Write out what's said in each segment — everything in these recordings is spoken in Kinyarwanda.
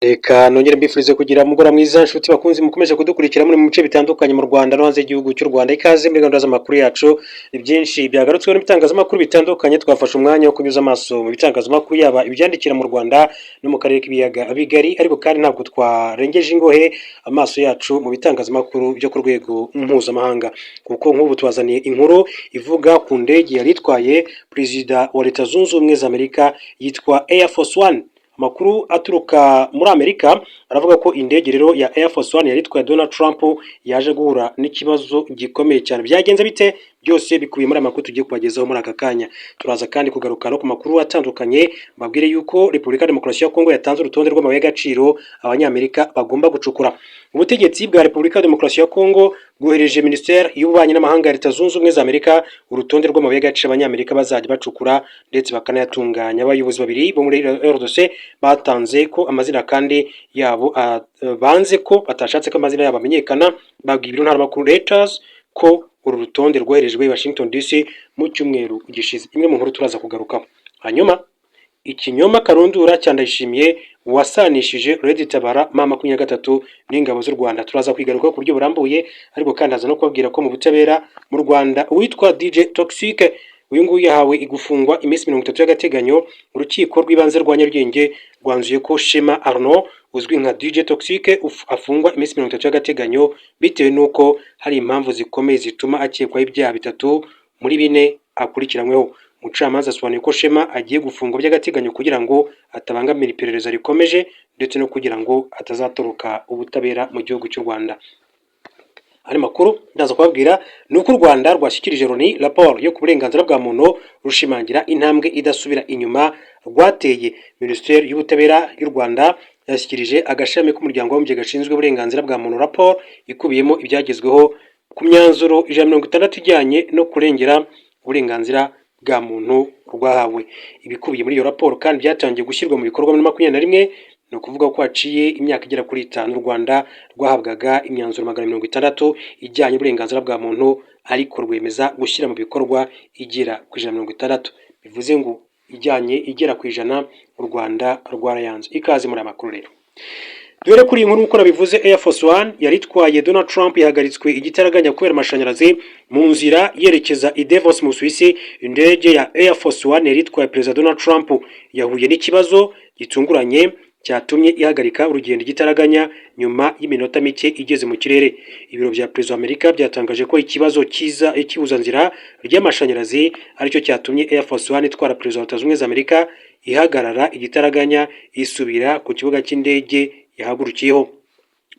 Reka nongere mbifurize kugira umugoroba mwiza nshuti bakunzi mukomeje kudukurikira muri mu bice bitandukanye mu Rwanda no hanze y'igihugu cy'u Rwanda. Ikaze muri gahunda z'amakuru yacu. Byinshi byagarutsweho n'ibitangazamakuru bitandukanye, twafashe umwanya wo kunyuza amaso mu bitangazamakuru yaba ibyandikira mu Rwanda no mu karere k'ibiyaga bigari, ariko kandi ntabwo twarengeje ingohe amaso yacu mu bitangazamakuru byo ku rwego mpuzamahanga, kuko nk'ubu tubazaniye inkuru ivuga ku ndege yari itwaye perezida wa Leta Zunze Ubumwe za Amerika yitwa Air Force One. Amakuru aturuka muri Amerika aravuga ko indege rero ya Air Force One yari itwaye Donald Trump yaje guhura n'ikibazo gikomeye cyane. Byagenze bite? Byose bikubiye muri amakuru tugiye kubagezaho muri aka kanya. Turaza kandi kugaruka no ku makuru atandukanye, babwire yuko Repubulika Demokarasi ya Kongo yatanze urutonde rw'amabuye y'agaciro abanyamerika bagomba gucukura. Ubutegetsi bwa Repubulika Demokarasi ya Kongo bwohereje Minisiteri y'Ububanyi n'Amahanga ya Leta Zunze Ubumwe za Amerika urutonde rw'amabuye y'agaciro abanyamerika bazajya bacukura ndetse bakanayatunganya. Abayobozi babiri bo muri RDC batanze ko amazina kandi yabo banze ko batashatse ko amazina yabo amenyekana, babwiye ibiro ntaramakuru Reuters ko uru rutonde rwoherejwe Washington DC mu cyumweru gishize. Imwe mu nkuru turaza kugarukaho. Hanyuma ikinyoma karundura cya Ndayishimiye wasanishije Red Tabara M23 n'ingabo z'u Rwanda, turaza kwigaruka ku buryo burambuye, ariko kandi haza no kubabwira ko mu butabera mu Rwanda uwitwa DJ Toxic uyu nguyu yahawe igufungwa iminsi 30 y'agateganyo. Urukiko rw'ibanze rwa Nyarugenge rwanzuye ko Shema Arnaud uzwi nka DJ Toxic afungwa iminsi 30 y'agateganyo bitewe n'uko hari impamvu zikomeye zituma akekwaho ibyaha bitatu muri bine akurikiranyweho. Umucamanza asobanuye ko Shema agiye gufungwa by'agateganyo kugira ngo atabangamira iperereza rikomeje ndetse no kugira ngo atazatoroka ubutabera mu gihugu cy'u Rwanda. Ari makuru ndaza kubabwira nuko u Rwanda rwashyikirije Loni raporo yo ku burenganzira bwa muntu rushimangira intambwe idasubira inyuma rwateye. Minisiteri y'Ubutabera y'u Rwanda yashyikirije agashami k'umuryango w'abibumbye gashinzwe uburenganzira bwa muntu raporo ikubiyemo ibyagezweho ku myanzuro 160 ijyanye no kurengera uburenganzira bwa muntu rwahawe. Ibikubiye muri iyo raporo kandi byatangiye gushyirwa mu bikorwa muri 2021, no kuvuga ko haciye imyaka igera kuri 5 u Rwanda rwahabwaga imyanzuro 160 ijyanye uburenganzira bwa muntu, ariko rwemeza gushyira mu bikorwa igera ku 160, bivuze ngo ijyanye igera ku 100 u Rwanda rwarayanze. Ikaze muri amakuru rero. Dore kuri inkuru uko nabivuze, Air Force One yari itwaye Donald Trump yahagaritswe igitaraganya kubera amashanyarazi mu nzira yerekeza i Davos mu Suisse. Indege ya Air Force One yari itwaye perezida Donald Trump yahuye n'ikibazo gitunguranye cyatumye ihagarika urugendo igitaraganya nyuma y'iminota mike igeze mu kirere. Ibiro bya perezida wa Amerika byatangaje ko ikibazo cy'ibuzanzira ry'amashanyarazi aricyo cyatumye Air Force One itwara perezida wa Leta Zunze Ubumwe za Amerika ihagarara igitaraganya isubira ku kibuga cy'indege yahagurukiyeho.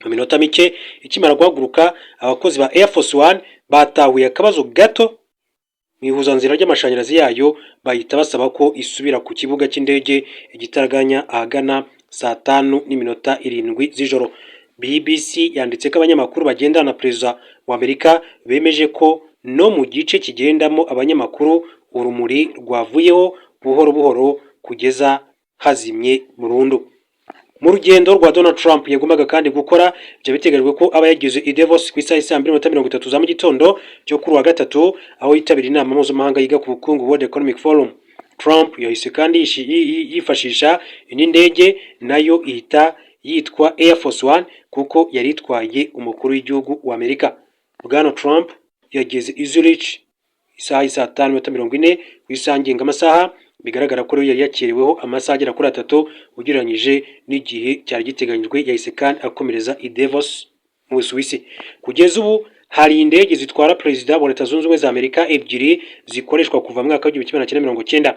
Mu minota mike ikimara guhaguruka, abakozi ba Air Force One batahuye akabazo gato mu ihuzanzira ry'amashanyarazi yayo, bahita basaba ko isubira ku kibuga cy'indege igitaraganya ahagana saa 5:07 z'ijoro. BBC yanditse ko abanyamakuru bagendana na perezida wa Amerika bemeje ko no mu gice kigendamo abanyamakuru urumuri rwavuyeho buhoro buhoro kugeza hazimye burundu. Mu rugendo rwa Donald Trump yagombaga kandi gukora, byo biteganyijwe ko aba yageze i Davos ku isaha 2:30 za mu gitondo cyo kuri wa gatatu, aho yitabira inama mpuzamahanga yiga ku bukungu World Economic Forum. Trump yahise kandi yifashisha indi ndege nayo ihita yitwa Air Force One kuko yari itwaye umukuru w'igihugu wa Amerika. Bwana Trump yageze i Zurich isaha 5:40 ku isaha ngengamasaha, bigaragara ko yari yakereweho amasaha agera kuri 3 ugereranyije n'igihe cyari giteganyijwe. Yahise kandi akomereza i Davos mu Suisse. Kugeza ubu hari indege zitwara perezida wa Leta Zunze Ubumwe za Amerika ebyiri zikoreshwa kuva mu mwaka wa 1990.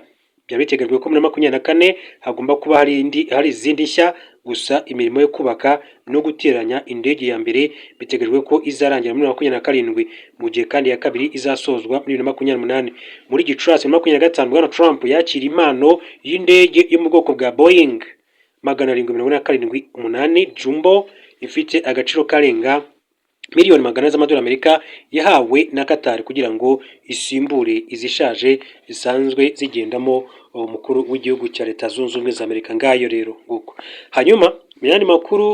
Byari biteganyijwe ko muri 2024 hagomba kuba hari izindi nshya, gusa imirimo yo kubaka no guteranya indege ya mbere biteganyijwe ko izarangira muri 2027, mu gihe kandi ya kabiri izasozwa muri 2028. Muri Gicurasi 2025 Bwana Trump yakira impano y'indege yo mu bwoko bwa Boeing 787-8 Jumbo ifite agaciro karenga miliyoni 100 z'amadolari Amerika, yahawe na Qatar kugira ngo isimbure izishaje zisanzwe zigendamo umukuru w'igihugu cya Leta Zunze Ubumwe za Amerika. Ngayo rero nguko. Hanyuma Mu yandi makuru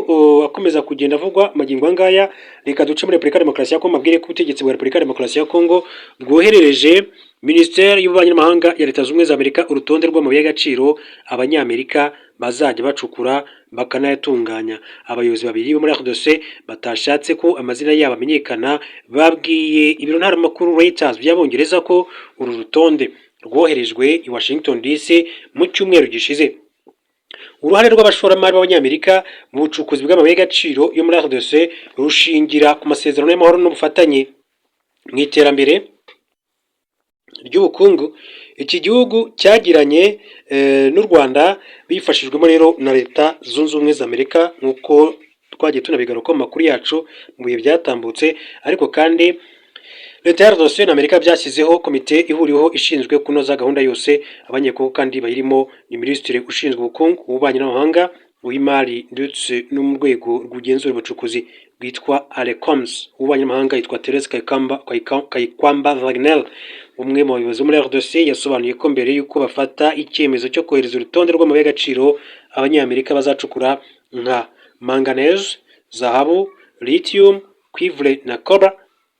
akomeza kugenda avugwa magingo ngaya, reka duce muri Repubulika Demokarasi ya Kongo, mabwire ko ubutegetsi bwa Repubulika Demokarasi ya Kongo bwoherereje Minisiteri y'Ububanyi n'Amahanga ya Leta Zunze Ubumwe za Amerika urutonde rw'amabuye y'agaciro abanyamerika bazajya bacukura bakanayatunganya. Abayobozi babiri bo muri RDC batashatse ko amazina yabo amenyekana babwiye ibiro ntaramakuru Reuters by'Abongereza ko uru rutonde rwoherejwe i Washington DC mu cyumweru gishize. Uruhare rw'abashoramari b'abanyamerika mu bucukuzi bw'amabuye y'agaciro yo muri RDC rushingira ku masezerano y'amahoro n'ubufatanye mu iterambere ry'ubukungu iki gihugu cyagiranye n'u Rwanda, bifashijwemo rero na Leta Zunze Ubumwe za Amerika, nk'uko twagiye tunabigaruka mu makuru yacu mu bihe byatambutse. Ariko kandi Leta ya RDC na Amerika byashyizeho komite ihuriweho ishinzwe kunoza gahunda yose. Abanyekongo kandi bayirimo ni Minisitiri ushinzwe ubukungu, ububanyi n'amahanga, uw'imari ndetse no mu rwego rw'ugenzura ubucukuzi bwitwa ARECOMS. Ububanyi n'amahanga yitwa Therese Kayikwamba Wagner. Umwe mu bayobozi muri RDC yasobanuye ko mbere y'uko bafata icyemezo cyo kohereza urutonde rw'amabuye y'agaciro abanyamerika bazacukura nka manganese, zahabu, lithium, cuivre na cobra,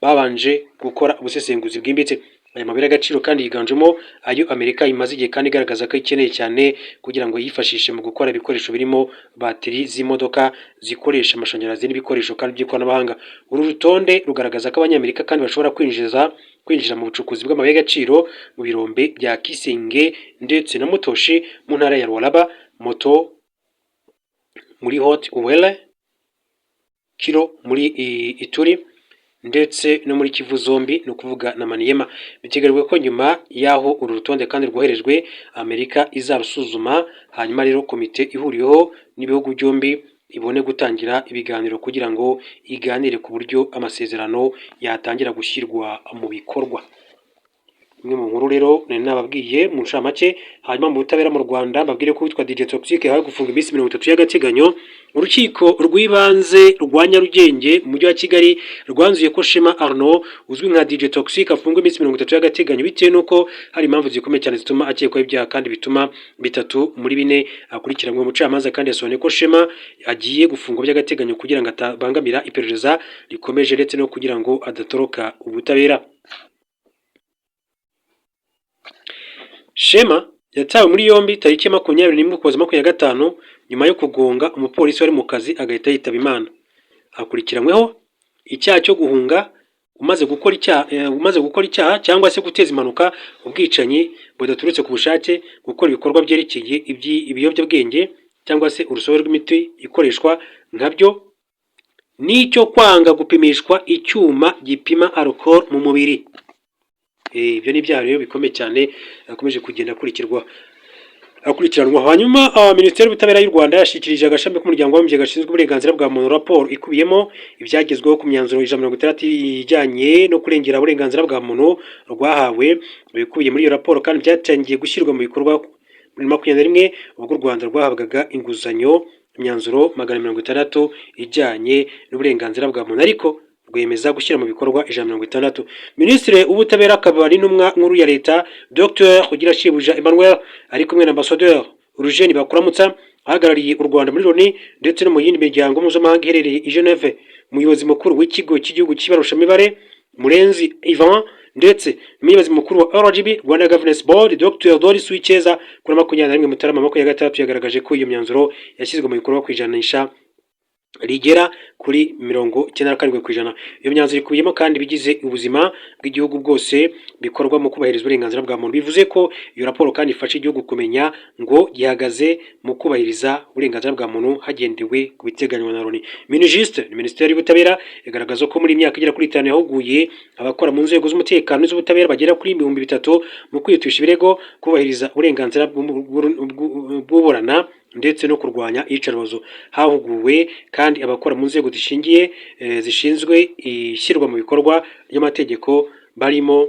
babanje gukora ubusesenguzi bwimbitse. Aya mabuye y'agaciro kandi yiganjemo ayo Amerika imaze igihe kandi igaragaza ko ikeneye cyane kugira ngo yifashishe mu gukora ibikoresho birimo bateri z'imodoka zikoresha amashanyarazi n'ibikoresho kandi by'ikoranabuhanga. Uru rutonde rugaragaza ko abanyamerika kandi bashobora kwinjira mu bucukuzi bw'amabuye y'agaciro mu birombe bya Kisenge ndetse na Mutoshi mu ntara ya Lualaba, Moto muri Haut Uele, Kiro muri Ituri ndetse no muri Kivu zombi, ni ukuvuga na Maniema. Bitegerejwe ko nyuma y'aho uru rutonde kandi rwoherejwe, Amerika izarusuzuma, hanyuma rero komite ihuriweho n'ibihugu byombi ibone gutangira ibiganiro kugira ngo iganire ku buryo amasezerano yatangira gushyirwa mu bikorwa. Imwe mu nkuru rero nari nababwiye mu ncamake. Hanyuma mu butabera mu Rwanda mbabwire ko witwa DJ Toxic yahawe gufunga iminsi 30 y'agateganyo. Urukiko rw'ibanze rwa Nyarugenge mu mujyi wa Kigali rwanzuye ko Shema Arnaud uzwi nka DJ Toxic afungwa iminsi 30 y'agateganyo bitewe nuko hari impamvu zikomeye cyane zituma akekwaho ibyaha kandi bituma 3 muri 4 akurikiranwe. Umucamanza kandi yasobanuye ko Shema agiye gufungwa by'agateganyo kugira ngo atabangamira iperereza rikomeje ndetse no kugira ngo adatoroka ubutabera. Shema yatawe muri yombi tariki 21 Ukuboza 2025 nyuma yo kugonga umupolisi wari mu kazi agahita yitaba Imana. Akurikiranyweho icyaha cyo guhunga umaze gukora icyaha cyangwa se guteza impanuka, ubwicanyi budaturutse ku bushake, gukora ibikorwa byerekeye ibiyobyabwenge cyangwa se urusobe rw'imiti ikoreshwa nkabyo, n'icyo kwanga gupimishwa icyuma gipima alcohol mu mubiri. Ibyo ni ibyaha rero bikomeye cyane akomeje kugenda akurikiranwa. Hanyuma Minisiteri y'Ubutabera y'u Rwanda yashyikirije agashami k'umuryango w'abibumbye gashinzwe uburenganzira bwa muntu raporo ikubiyemo ibyagezweho ku myanzuro 160 ijyanye no kurengera uburenganzira bwa muntu rwahawe. Ibikubiye muri iyo raporo kandi byatangiye gushyirwa mu bikorwa muri 2021 ubwo u Rwanda rwahabwaga inguzanyo. Imyanzuro 160 ijyanye n'uburenganzira bwa muntu ariko rwemeza gushyira mu bikorwa 160. Minisitiri w'Ubutabera akaba ari n'umwa nkuru ya leta Dr Ugirashebuja Emmanuel ari kumwe na Ambassadeur Urujeni Bakuramutsa ahagarariye u Rwanda muri Loni ndetse no mu yindi miryango mpuzamahanga iherereye i Geneve. Umuyobozi mukuru w'ikigo cy'igihugu cy'ibarushamibare Murenzi Ivan ndetse n'umuyobozi mukuru wa RGB Rwanda Governance Board Dr Doris Wiceza kuri 21 Mutarama 2023 yagaragaje ko iyo myanzuro yashyizwe mu bikorwa kwijanisha rigera kuri 97%. Iyo myanzuro ikubiyemo kandi bigize ubuzima bw'igihugu bwose bikorwa mu kubahiriza uburenganzira bwa muntu. Bivuze ko iyo raporo kandi ifasha igihugu kumenya ngo gihagaze mu kubahiriza uburenganzira bwa muntu hagendewe ku biteganywa na Loni. Minijust ni Minisiteri y'Ubutabera igaragaza ko muri imyaka igera kuri 5 yahuguye abakora mu nzego z'umutekano n'iz'ubutabera bagera kuri 3,000 mu kwihutisha ibirego, kubahiriza uburenganzira bw'uburana ndetse no kurwanya iyicarubozo. Hahuguwe kandi abakora mu nzego zishinzwe ishyirwa mu bikorwa ry'amategeko barimo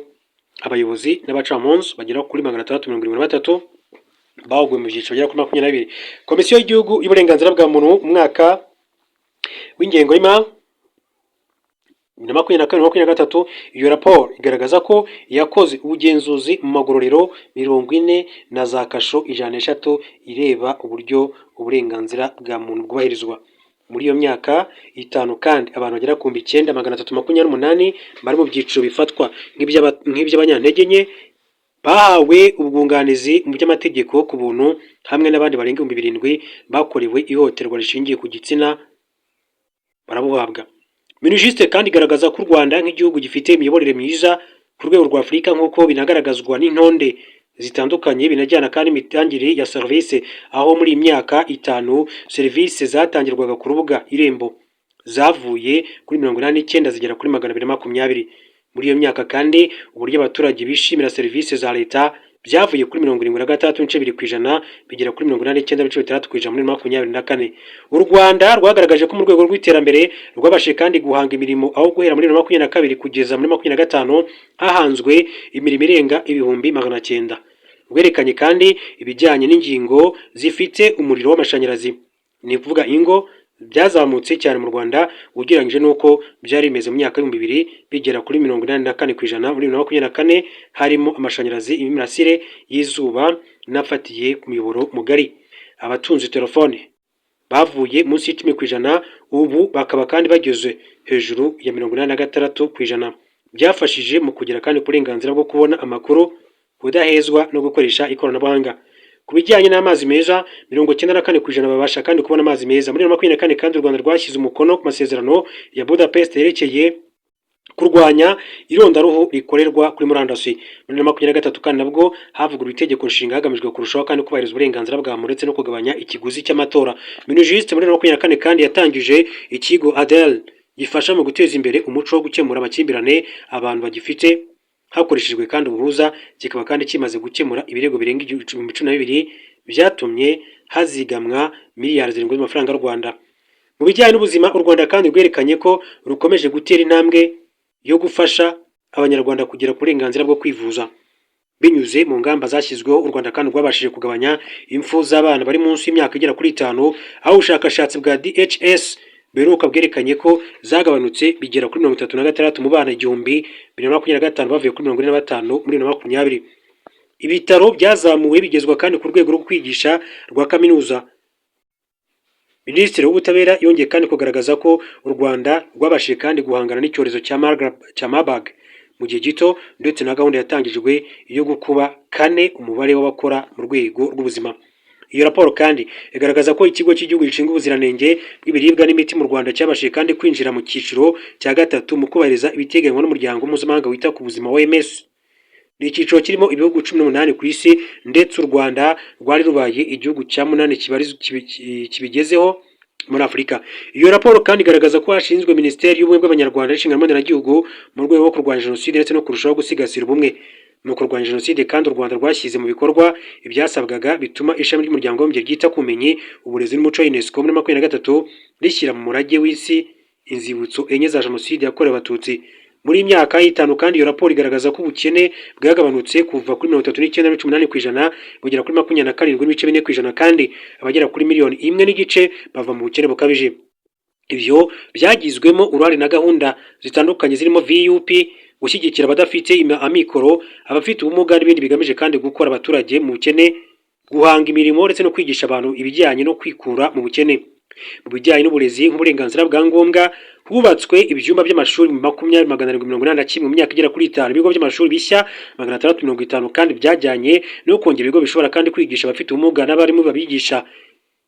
abayobozi n'abacamanza bagera kuri 673 bahuguwe mu byiciro bigera kuri 22. Komisiyo y'Igihugu y'Uburenganzira bwa Muntu umwaka w'ingengo y'imari 2022-2023 iyo raporo igaragaza ko yakoze ubugenzuzi mu magororero 40 na za kasho 106 ireba uburyo uburenganzira bwa muntu bwubahirizwa. Muri iyo myaka itanu kandi abantu bagera ku 9328 bari mu byiciro bifatwa nk'iby'abanyantege nke bahawe ubwunganizi mu by'amategeko ku buntu, hamwe n'abandi barenga 7,000 bakorewe ihohoterwa rishingiye ku gitsina barabuhabwa. Minujiste kandi igaragaza ko u Rwanda nk'igihugu gifite imiyoborere myiza ku rwego rwa Afurika, nk'uko binagaragazwa n'intonde zitandukanye binajyana kandi imitangire ya serivisi, aho muri imyaka itanu serivisi zatangirwaga ku rubuga Irembo zavuye kuri 89 zigera kuri 220. Muri iyo myaka kandi uburyo abaturage bishimira serivisi za leta byavuye kuri 76.2% bigera kuri 89.3% muri 2024. U Rwanda rwagaragaje ko mu rwego rw'iterambere rwabashije kandi guhanga imirimo, aho guhera muri 2022 kugeza muri 2025 hahanzwe imirimo irenga 900,000. Rwerekanye kandi ibijyanye n'ingingo zifite umuriro w'amashanyarazi, ni kuvuga ingo byazamutse cyane mu Rwanda ugereranyije n'uko byari bimeze mu myaka y'2000 bigera kuri 84% muri 2024, harimo amashanyarazi, imirasire y'izuba nafatiye ku miyoboro mugari. Abatunze telefone bavuye munsi y'10%, ubu bakaba kandi bageze hejuru ya 86%. Byafashije mu kugera kandi uburenganzira bwo kubona amakuru, kudahezwa no gukoresha ikoranabuhanga. Ku bijyanye n'amazi meza 94% babasha kandi kubona amazi meza. Muri 2024 kandi u Rwanda rwashyize umukono ku masezerano ya Budapest yerekeye kurwanya irondaruhu rikorerwa kuri murandasi. Muri 2023 kandi nabwo havuguruwe itegeko nshinga hagamijwe kurushaho kandi kubahiriza uburenganzira bwa muntu ndetse no kugabanya ikiguzi cy'amatora. Minujiste muri 2024 kandi yatangije ikigo ADEL gifasha mu guteza imbere umuco wo gukemura amakimbirane abantu bagifite hakoreshejwe kandi ubuhuza, kikaba kandi kimaze gukemura ibirego birenga 12,000 byatumye hazigamwa miliyari 7 z'amafaranga y'u Rwanda. Mu bijyanye n'ubuzima, u Rwanda kandi rwerekanye ko rukomeje gutera intambwe yo gufasha abanyarwanda kugera ku burenganzira bwo kwivuza binyuze mu ngamba zashyizweho. U Rwanda kandi rwabashije kugabanya impfu z'abana bari munsi y'imyaka igera kuri 5, aho ubushakashatsi bwa DHS beruka bwerekanye ko zagabanutse bigera kuri 36 mu bana 1025 bavuye kuri 45 muri 2020. Ibitaro byazamuwe bigezwa kandi ku rwego rwo kwigisha rwa kaminuza. Minisitiri w'ubutabera yongeye kandi kugaragaza ko u Rwanda rwabashije kandi guhangana n'icyorezo cya Marburg mu gihe gito, ndetse na gahunda yatangijwe yo gukuba 4 umubare w'abakora mu rwego rw'ubuzima. Iyo raporo kandi igaragaza ko ikigo cy'igihugu gishinzwe ubuziranenge bw'ibiribwa n'imiti mu Rwanda cyabashije kandi kwinjira mu cyiciro cya 3 mu kubahiriza ibiteganywa n'umuryango mpuzamahanga wita ku buzima OMS. Ni icyiciro kirimo ibihugu 18 ku isi, ndetse u Rwanda rwari rubaye igihugu cya 8 kibigezeho muri Afurika. Iyo raporo kandi igaragaza ko hashinzwe Minisiteri y'Ubumwe bw'Abanyarwanda n'inshingano mboneragihugu mu rwego rwo kurwanya jenoside ndetse no kurushaho gusigasira ubumwe mu kurwanya jenoside, kandi u Rwanda rwashyize mu bikorwa ibyasabwaga bituma ishami ry'umuryango w'abibumbye ryita ku bumenyi, uburezi n'umuco UNESCO muri 2023 rishyira mu murage w'isi inzibutso enye za jenoside yakorewe abatutsi. Muri imyaka y'itanu kandi iyo raporo igaragaza ko ubukene bwagabanutse kuva kuri 39.8% bugera kuri 27.4%, kandi abagera kuri miliyoni 1.5 bava mu bukene bukabije. Ibyo byagizwemo uruhare na gahunda zitandukanye zirimo VUP, gushyigikira abadafite amikoro, abafite ubumuga n'ibindi bigamije kandi gukora abaturage mu bukene, guhanga imirimo ndetse no kwigisha abantu ibijyanye no kwikura mu bukene. Mu bijyanye n'uburezi nk'uburenganzira bwa ngombwa, hubatswe ibyumba by'amashuri 20,781 mu myaka igera kuri 5, ibigo by'amashuri bishya 650 kandi byajyanye no kongera ibigo bishobora kandi kwigisha abafite ubumuga n'abarimu babigisha.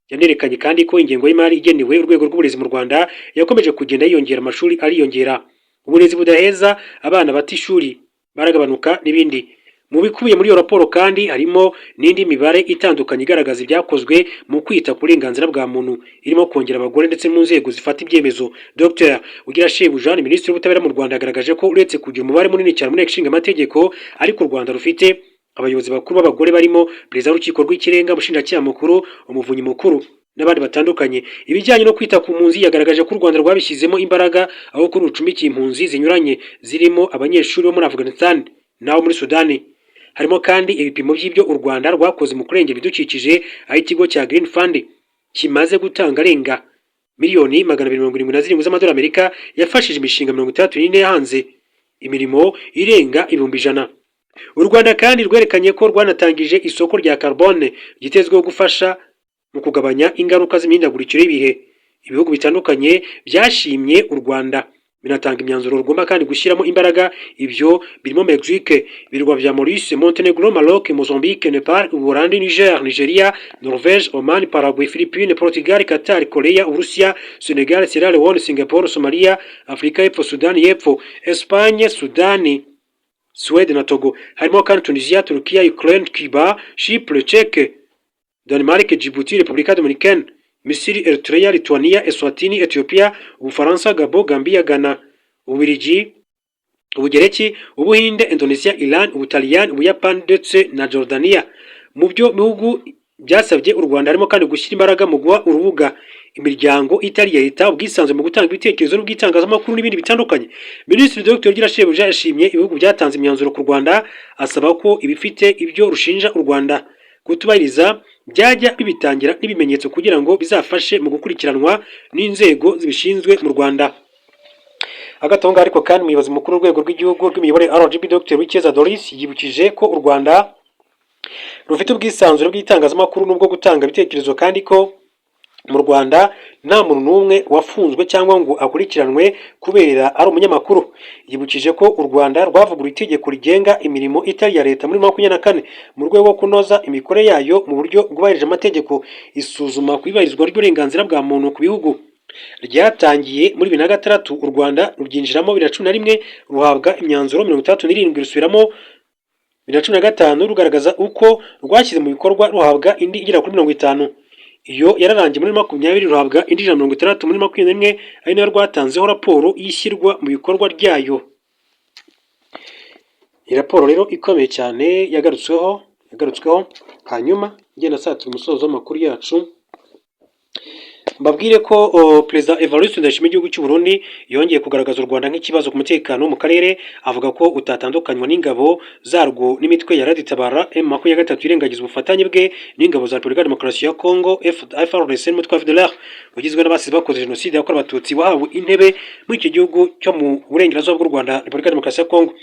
Yanerekanye kandi ko ingengo y'imari igenewe urwego rw'uburezi mu Rwanda yakomeje kugenda yiyongera, amashuri ariyongera, uburezi budaheza, abana bata ishuri baragabanuka n'ibindi. Mu bikubiye muri iyo raporo kandi harimo n'indi mibare itandukanye igaragaza ibyakozwe mu kwita ku burenganzira bwa muntu, irimo kongera abagore ndetse mu nzego zifata ibyemezo. Dr Ugirashebuja, Minisitiri w'Ubutabera mu Rwanda, yagaragaje ko uretse kugira umubare munini cyane mu nteko ishinga amategeko, ariko u Rwanda rufite abayobozi bakuru b'abagore barimo perezida w'urukiko rw'ikirenga, umushinjacyaha mukuru, umuvunyi mukuru n'abandi batandukanye. Ibijyanye no kwita ku mpunzi, yagaragaje ko u Rwanda rwabishyizemo imbaraga, aho kuri rucumbikiye impunzi zinyuranye zirimo abanyeshuri bo muri Afghanistan n'abo muri Sudani. Harimo kandi ibipimo by'ibyo u Rwanda rwakoze mu kurengera ibidukikije, aho ikigo cya Green Fund kimaze gutanga arenga miliyoni 277 z'amadolari Amerika yafashije imishinga 34 hanze imirimo irenga 100,000. U Rwanda kandi rwerekanye ko rwanatangije isoko rya carbone ryitezweho gufasha mu kugabanya ingaruka z'imihindagurikire y'ibihe. Ibihugu bitandukanye byashimye u Rwanda binatanga imyanzuro rugomba kandi gushyiramo imbaraga. Ibyo birimo Mexique, ibirwa bya Maurice, Montenegro, Maroc, Mozambique, Nepal, Ubuholandi, Niger, Nigeria, Norvège, Oman, Paraguay, Philippines, Portugal, Qatar, Korea, Urusiya, Senegal, Sierra Leone, Singapore, Somalia, Afurika y'Epfo, Sudani y'Epfo, Espagne, Sudani, Suède na Togo. Harimo kandi Tunisia, Turkiya, Ukraine, Cuba, Chypre, Czech, Denmark, Djibouti, Repubulika Dominicaine, Misiri, Eritrea, Lithuania, Eswatini, Ethiopia, Ubufaransa, Gabon, Gambia, Ghana, Ububiligi, Ubugereki, Ubuhinde, Indonesia, Iran, Ubutaliyani, Ubuyapani ndetse na Jordania. Mu byo bihugu byasabye u Rwanda harimo kandi gushyira imbaraga mu guha urubuga imiryango itari ya leta ubwisanzwe mu gutanga ibitekerezo n'ubwitangazamakuru n'ibindi bitandukanye. Minisitiri Dr Girashebuja yashimye ibihugu byatanze imyanzuro ku Rwanda, asaba ko ibifite ibyo rushinja u Rwanda kutubahiriza byajya bibitangira n'ibimenyetso kugira ngo bizafashe mu gukurikiranwa n'inzego zibishinzwe mu Rwanda. Agatonga ariko kandi umuyobozi mukuru w'urwego rw'igihugu rw'imiyoborere RGB Dr Wikeza Doris yibukije ko u Rwanda rufite ubwisanzure bw'itangazamakuru n'ubwo gutanga ibitekerezo kandi ko mu Rwanda nta muntu n'umwe wafunzwe cyangwa ngo akurikiranwe kubera ari umunyamakuru. Yibukije ko u Rwanda rwavuguruye itegeko rigenga imirimo itari ya leta muri 2024 mu rwego rwo kunoza imikorere yayo mu buryo bwubahirije amategeko. Isuzuma ku ibahirizwa ry'uburenganzira bwa muntu ku bihugu ryatangiye muri 2006, u Rwanda rubyinjiramo 2011, ruhabwa imyanzuro 37 rusubiramo 2015 rugaragaza uko rwashyize mu bikorwa, ruhabwa indi igera kuri 50. Iyo yararangiye muri 2020, ruhabwa indi 60 muri 2021, ari nayo rwatanzeho raporo y'ishyirwa mu bikorwa ryayo. Iyi raporo rero ikomeye cyane yagarutsweho hanyuma igenda satira umusozo w'amakuru yacu. Mbabwire ko Perezida Evariste Ndayishimiye igihugu cy'u Burundi yongeye kugaragaza u Rwanda nk'ikibazo ku mutekano mu karere, avuga ko utatandukanywa n'ingabo zarwo n'imitwe ya raditabara M23 irengagiza ubufatanye bwe n'ingabo za Repubulika Demokarasi ya Kongo FARDC n'umutwe wa FDLR ugizwe n'abasize bakoze jenoside yakorewe abatutsi wahawe intebe muri iki gihugu cyo mu burengerazuba bw'u Rwanda Repubulika Demokarasi ya Kongo.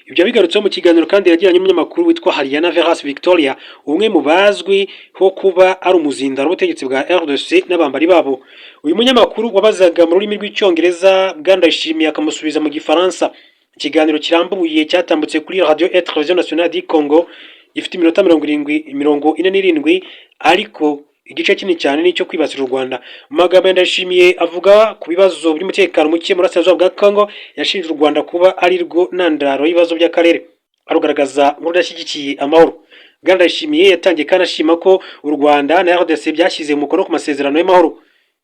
Ibyo bigarutseho mu kiganiro kandi yagiranye n'umunyamakuru witwa Hariana Veras Victoria, umwe mu bazwi ho kuba ari umuzindaro w'ubutegetsi bwa RDC n'abambari babo. Uyu munyamakuru wabazaga mu rurimi rw'icyongereza Ndayishimiye akamusubiza mu gifaransa. Ikiganiro kirambuye cyatambutse kuri Radio et Télévision Nationale du Congo gifite iminota 47, ariko igice kinini cyane nicyo kwibasira u Rwanda. Mu magambo ya Ndayishimiye avuga ku bibazo by'umutekano muke muri Burasirazuba bwa Congo, yashinje u Rwanda kuba ari rwo ntandaro y'ibibazo by'akarere, arugaragaza nk'udashyigikiye amahoro. Ndayishimiye yatangiye kandi ashima ko u Rwanda na RDC byashyize umukono ku masezerano y'amahoro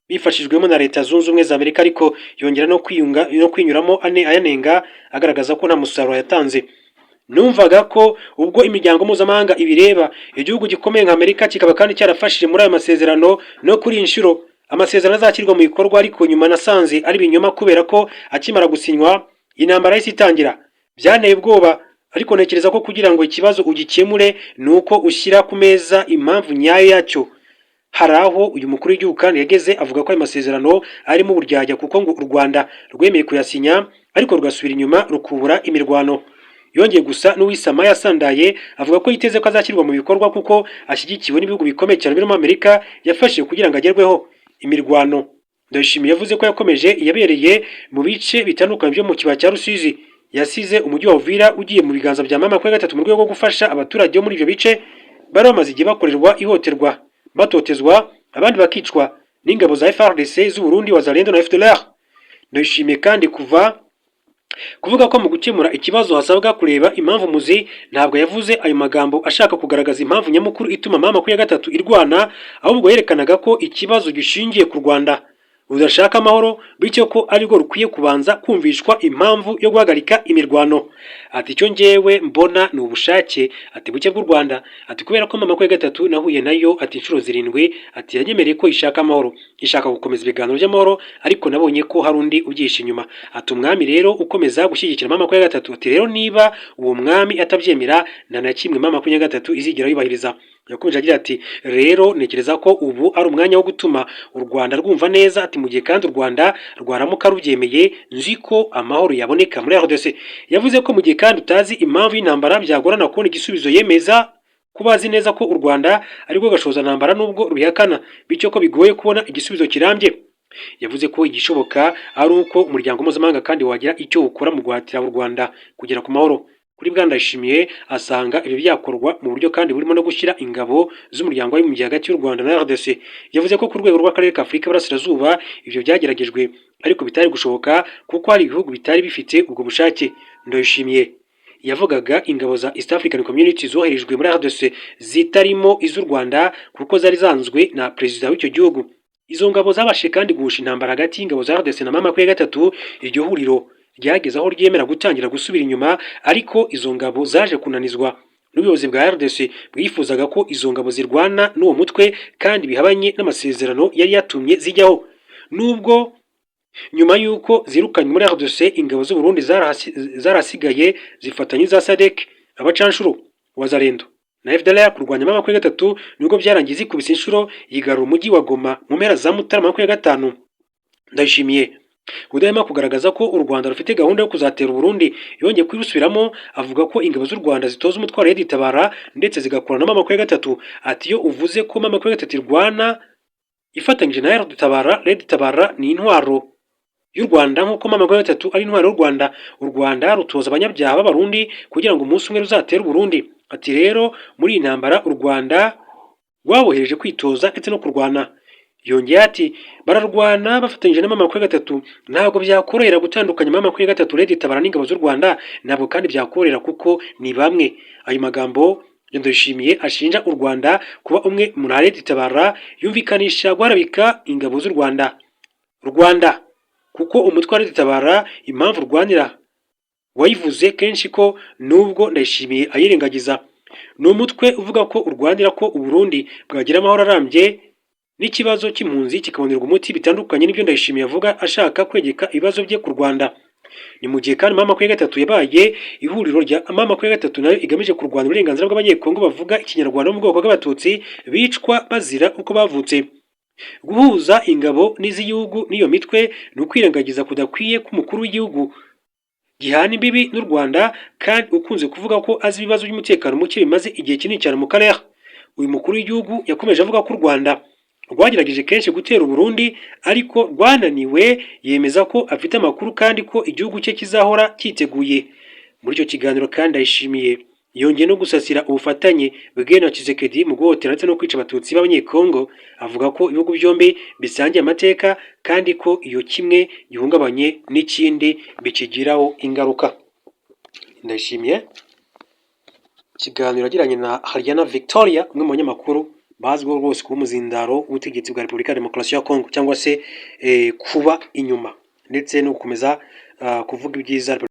bifashijwemo na Leta Zunze Ubumwe za Amerika, ariko yongera no kwinyuramo ayanenga, agaragaza ko nta musaruro yatanze. Numvaga ko ubwo imiryango mpuzamahanga ibireba, igihugu gikomeye nka Amerika kikaba kandi cyarafashije muri ayo masezerano, no kuri inshuro amasezerano azakirwa mu bikorwa, ariko nyuma nasanze ari binyoma kubera ko akimara gusinywa intambara y'isi itangira. Byanteye ubwoba, ariko ntekereza ko kugira ngo ikibazo ugikemure nuko ushyira ku meza impamvu nyayo yacyo. Hari aho uyu mukuru w'igihugu kandi yageze avuga ko ayo masezerano arimo uburyarya, kuko ngo u Rwanda rwemeye kuyasinya ariko rugasubira inyuma rukubura imirwano. Yongeye gusa n'uwisama yasandaye avuga ko yiteze ko azashyirwa mu bikorwa kuko ashyigikiwe n'ibihugu bikomeye cyane birimo Amerika yafashe kugira ngo agerweho imirwano. Ndayishimiye yavuze ko yakomeje yabereye mu bice bitandukanye byo mu kibaya cya Rusizi, yasize umujyi wa Uvira ugiye mu biganza bya M23 mu rwego rwo gufasha abaturage bo muri ibyo bice bari bamaze igihe bakorerwa ihoterwa, batotezwa, abandi bakicwa n'ingabo za FARDC z'u Burundi, Wazalendo na FDLR. Ndayishimiye kandi kuvuga ko mu gukemura ikibazo hasabwa kureba impamvu muzi. Ntabwo yavuze ayo magambo ashaka kugaragaza impamvu nyamukuru ituma M23 irwana, ahubwo yerekanaga ko ikibazo gishingiye ku Rwanda rudashaka amahoro, bityo ko ariko rukwiye kubanza kumvishwa impamvu yo guhagarika imirwano. Ati icyo ngewe mbona ni ubushake, ati buke bw'u Rwanda, ati kubera ko M23 nahuye nayo ati inshuro 7, ati yanyemereye ko ishaka amahoro, ishaka gukomeza ibiganiro by'amahoro, ariko nabonye ko hari undi ugisha inyuma. Ati umwami rero ukomeza gushyigikira M23, ati rero niba uwo mwami atabyemera nta na kimwe M23 izigera yubahiriza. yakomeje agira ati rero ntekereza ko ubu ari umwanya wo gutuma u Rwanda rwumva neza ati mu gihe kandi u Rwanda rwaramuka rubyemeye nzi ko amahoro yaboneka muri RDC. Yavuze ko mu gihe kandi utazi impamvu y'intambara byagorana kubona igisubizo, yemeza kuba azi neza ko u Rwanda ariko gashoza ntambara nubwo rubihakana, bityo ko bigoye kubona igisubizo kirambye. Yavuze ko igishoboka ari uko umuryango mpuzamahanga kandi wagira icyo ukora mu guhatira u Rwanda kugera ku mahoro. Kuri Bwana Ndayishimiye asanga ibi byakorwa mu buryo kandi burimo no gushyira ingabo z'umuryango w'abibumbye hagati y'u Rwanda na RDC. Yavuze ko ku rwego rw'akarere ka Afurika y'Iburasirazuba ibyo byageragejwe ariko bitari gushoboka kuko hari ibihugu bitari bifite ubwo bushake. Ndayishimiye yavugaga ingabo za East African Community zoherejwe muri RDC zitarimo iz'u Rwanda kuko zari zanzwe na perezida w'icyo gihugu. Izo ngabo zabashije kandi guhusha intambara hagati y'ingabo za RDC na M23. Iryo huriro ryageze aho ryemera gutangira gusubira inyuma, ariko izo ngabo zaje kunanizwa n'ubuyobozi bwa RDC bwifuzaga ko izo ngabo zirwana n'uwo mutwe kandi bihabanye n'amasezerano yari yatumye zijyaho. Nubwo nyuma y'uko zirukanywe muri RDC, ingabo z'u Burundi zarasigaye zifatanya za SADC, abacanshuro, Wazalendo na FDLR kurwanya M23, nubwo byarangiye zikubise inshuro yigarura umujyi wa Goma mu mpera za Mutarama 2025. Ndayishimiye udahema kugaragaza ko u Rwanda rufite gahunda yo kuzatera u Burundi, yongeye kwirusubiramo avuga ko ingabo z'u Rwanda zitoza umutwaro Red Tabara ndetse zigakorana na M23. Ati iyo uvuze ko M23 irwana ifatanyije na Red Tabara ni intwaro y'u Rwanda nk'uko M23 ari intwaro y'u Rwanda. U Rwanda rutoza abanyabyaha b'Abarundi kugira ngo umunsi umwe ruzatere u Burundi. Ati rero muri iyi ntambara u Rwanda rwabohereje kwitoza ndetse no kurwana. Yongeye ati bararwana bafatanyije na M23, ntabwo byakorohera gutandukanya M23 Red Tabara n'ingabo z'u Rwanda, ntabwo kandi byakorohera kuko ni bamwe. Ayo magambo Ndayishimiye ashinja u Rwanda kuba umwe muri Red Tabara yumvikanisha guharabika ingabo z'u Rwanda kuko umutwe wa Red Tabara impamvu rwanira wayivuze kenshi ko nubwo Ndayishimiye ayirengagiza. Ni umutwe uvuga ko urwanira ko u Burundi bwagira amahoro arambye n'ikibazo cy'impunzi kikabonerwa umuti, bitandukanye n'ibyo Ndayishimiye avuga ashaka kwegeka ibibazo bye ku Rwanda. Ni mu gihe kandi M23 yabaye ihuriro rya M23 nayo igamije kurwanya uburenganzira bw'abanyekongo bavuga ikinyarwanda mu bwoko bw'abatutsi bicwa bazira uko bavutse. Guhuza ingabo n'iz'igihugu n'iyo mitwe ni ukwirengagiza kudakwiye k'umukuru w'igihugu gihana imbibi n'u Rwanda kandi ukunze kuvuga ko azi ibibazo by'umutekano muke bimaze igihe kinini cyane mu karere. Uyu mukuru w'igihugu yakomeje avuga ko u Rwanda rwagerageje kenshi gutera u Burundi ariko rwananiwe, yemeza ko afite amakuru kandi ko igihugu cye kizahora cyiteguye. Muri icyo kiganiro kandi Ndayishimiye yongeye no gusasira ubufatanye bwe na Tshisekedi mu guhotera ndetse no kwica abatutsi b'abanyekongo. Avuga ko ibihugu byombi bisangiye amateka kandi ko iyo kimwe gihungabanye n'ikindi bikigiraho ingaruka. Ndayishimiye ikiganiro yagiranye na Haryana Victoria, umwe mu banyamakuru bazwiho rwose kuba umuzindaro w'ubutegetsi bwa Repubulika ya Demokarasi ya Kongo cyangwa se kuba inyuma ndetse no gukomeza kuvuga ibyiza